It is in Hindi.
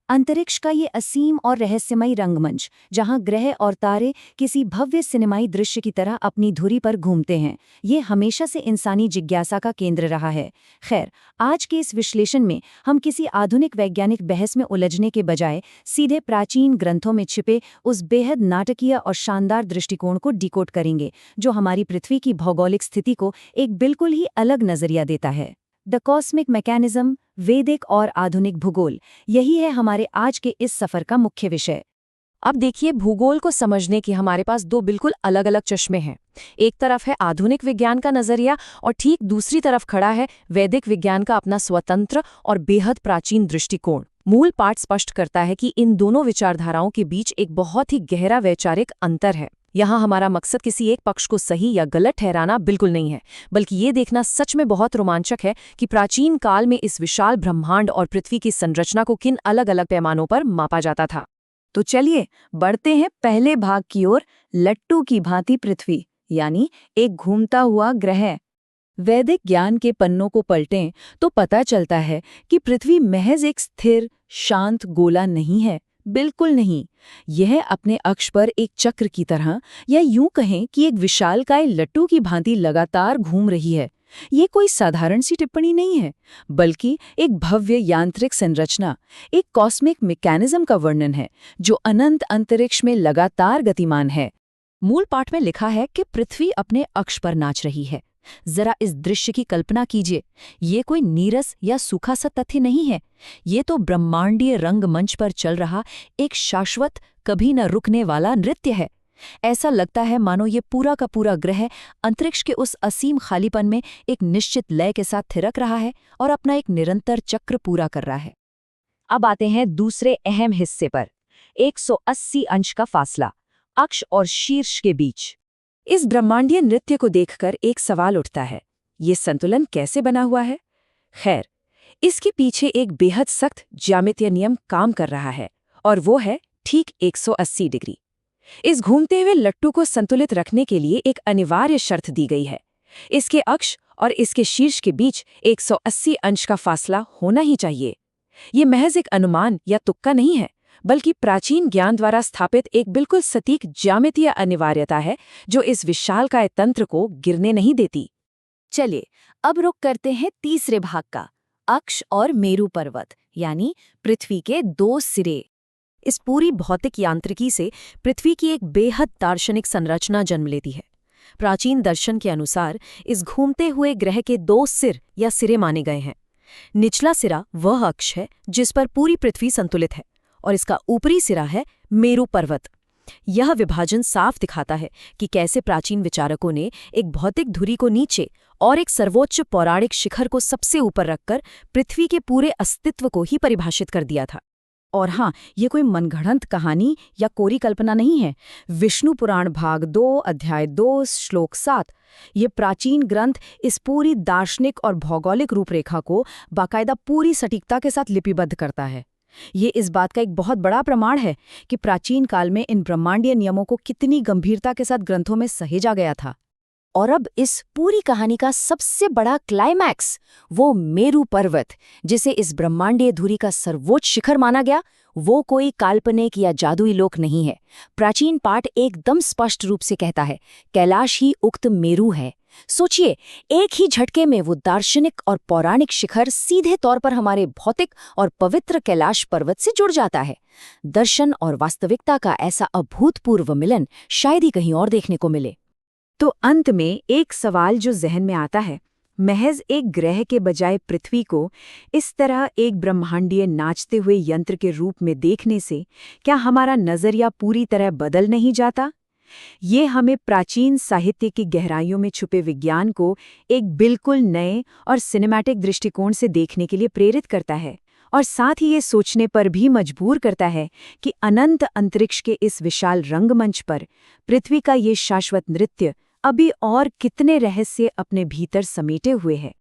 अंतरिक्ष का ये असीम और रहस्यमयी रंगमंच, जहां ग्रह और तारे किसी भव्य सिनेमाई दृश्य की तरह अपनी धुरी पर घूमते हैं, ये हमेशा से इंसानी जिज्ञासा का केंद्र रहा है। खैर, आज के इस विश्लेषण में हम किसी आधुनिक वैज्ञानिक बहस में उलझने के बजाय सीधे प्राचीन ग्रंथों में छिपे उस बेहद नाटकीय और शानदार दृष्टिकोण को डिकोड करेंगे, जो हमारी पृथ्वी की भौगोलिक स्थिति को एक बिल्कुल ही अलग नजरिया देता है। द कॉस्मिक मैकेनिज्म, वैदिक और आधुनिक भूगोल, यही है हमारे आज के इस सफर का मुख्य विषय। अब देखिए, भूगोल को समझने की हमारे पास दो बिल्कुल अलग अलग चश्मे हैं। एक तरफ है आधुनिक विज्ञान का नजरिया और ठीक दूसरी तरफ खड़ा है वैदिक विज्ञान का अपना स्वतंत्र और बेहद प्राचीन दृष्टिकोण। मूल पाठ स्पष्ट करता है कि इन दोनों विचारधाराओं के बीच एक बहुत ही गहरा वैचारिक अंतर है। यहाँ हमारा मकसद किसी एक पक्ष को सही या गलत ठहराना बिल्कुल नहीं है, बल्कि ये देखना सच में बहुत रोमांचक है कि प्राचीन काल में इस विशाल ब्रह्मांड और पृथ्वी की संरचना को किन अलग अलग पैमानों पर मापा जाता था। तो चलिए बढ़ते हैं पहले भाग की ओर, लट्टू की भांति पृथ्वी, यानी एक घूमता हुआ ग्रह। वैदिक ज्ञान के पन्नों को पलटें तो पता चलता है कि पृथ्वी महज एक स्थिर, शांत गोला नहीं है। बिल्कुल नहीं, यह अपने अक्ष पर एक चक्र की तरह, या यूं कहें कि एक विशालकाय लट्टू की भांति लगातार घूम रही है। ये कोई साधारण सी टिप्पणी नहीं है, बल्कि एक भव्य यांत्रिक संरचना, एक कॉस्मिक मैकेनिज्म का वर्णन है, जो अनंत अंतरिक्ष में लगातार गतिमान है। मूल पाठ में लिखा है कि पृथ्वी अपने अक्ष पर नाच रही है। जरा इस दृश्य की कल्पना कीजिए। ये कोई नीरस या सूखा सा तथ्य नहीं है। ये तो ब्रह्मांडीय रंगमंच पर चल रहा एक शाश्वत, कभी न रुकने वाला नृत्य है। ऐसा लगता है मानो ये पूरा का पूरा ग्रह अंतरिक्ष के उस असीम खालीपन में एक निश्चित लय के साथ थिरक रहा है और अपना एक निरंतर चक्र पूरा कर रहा है। अब आते हैं दूसरे अहम हिस्से पर, 180 अंश का फासला, अक्ष और शीर्ष के बीच। इस ब्रह्मांडीय नृत्य को देखकर एक सवाल उठता है, ये संतुलन कैसे बना हुआ है? खैर, इसके पीछे एक बेहद सख्त ज्यामितीय नियम काम कर रहा है, और वो है ठीक 180 डिग्री। इस घूमते हुए लट्टू को संतुलित रखने के लिए एक अनिवार्य शर्त दी गई है। इसके अक्ष और इसके शीर्ष के बीच 180 अंश का फासला होना ही चाहिए। ये महज एक अनुमान या तुक्का नहीं है, बल्कि प्राचीन ज्ञान द्वारा स्थापित एक बिल्कुल सटीक ज्यामितीय अनिवार्यता है, जो इस विशालकाय तंत्र को गिरने नहीं देती। चलिए अब रुख करते हैं तीसरे भाग का, अक्ष और मेरू पर्वत, यानी पृथ्वी के दो सिरे। इस पूरी भौतिक यांत्रिकी से पृथ्वी की एक बेहद दार्शनिक संरचना जन्म लेती है। प्राचीन दर्शन के अनुसार इस घूमते हुए ग्रह के दो सिर या सिरे माने गए हैं। निचला सिरा वह अक्ष है जिस पर पूरी पृथ्वी संतुलित है, और इसका ऊपरी सिरा है मेरू पर्वत। यह विभाजन साफ दिखाता है कि कैसे प्राचीन विचारकों ने एक भौतिक धुरी को नीचे और एक सर्वोच्च पौराणिक शिखर को सबसे ऊपर रखकर पृथ्वी के पूरे अस्तित्व को ही परिभाषित कर दिया था। और हाँ, ये कोई मनगढ़ंत कहानी या कोरी कल्पना नहीं है। विष्णु पुराण भाग 2 अध्याय 2 श्लोक 7, ये प्राचीन ग्रंथ इस पूरी दार्शनिक और भौगोलिक रूपरेखा को बाकायदा पूरी सटीकता के साथ लिपिबद्ध करता है। ये इस बात का एक बहुत बड़ा प्रमाण है कि प्राचीन काल में इन ब्रह्मांडीय नियमों को कितनी गंभीरता के साथ ग्रंथों में सहेजा गया था। और अब इस पूरी कहानी का सबसे बड़ा क्लाइमैक्स, वो मेरू पर्वत, जिसे इस ब्रह्मांडीय धुरी का सर्वोच्च शिखर माना गया, वो कोई काल्पनिक या जादुई लोक नहीं है। प्राचीन पाठ एकदम स्पष्ट रूप से कहता है, कैलाश ही उक्त मेरू है। सोचिए, एक ही झटके में वो दार्शनिक और पौराणिक शिखर सीधे तौर पर हमारे भौतिक और पवित्र कैलाश पर्वत से जुड़ जाता है। दर्शन और वास्तविकता का ऐसा अभूतपूर्व मिलन शायद ही कहीं और देखने को मिले। तो अंत में एक सवाल जो जहन में आता है, महज एक ग्रह के बजाय पृथ्वी को इस तरह एक ब्रह्मांडीय नाचते हुए यंत्र के रूप में देखने से क्या हमारा नजरिया पूरी तरह बदल नहीं जाता? ये हमें प्राचीन साहित्य की गहराइयों में छुपे विज्ञान को एक बिल्कुल नए और सिनेमैटिक दृष्टिकोण से देखने के लिए प्रेरित करता है, और साथ ही ये सोचने पर भी मजबूर करता है कि अनंत अंतरिक्ष के इस विशाल रंगमंच पर पृथ्वी का ये शाश्वत नृत्य अभी और कितने रहस्य अपने भीतर समेटे हुए है।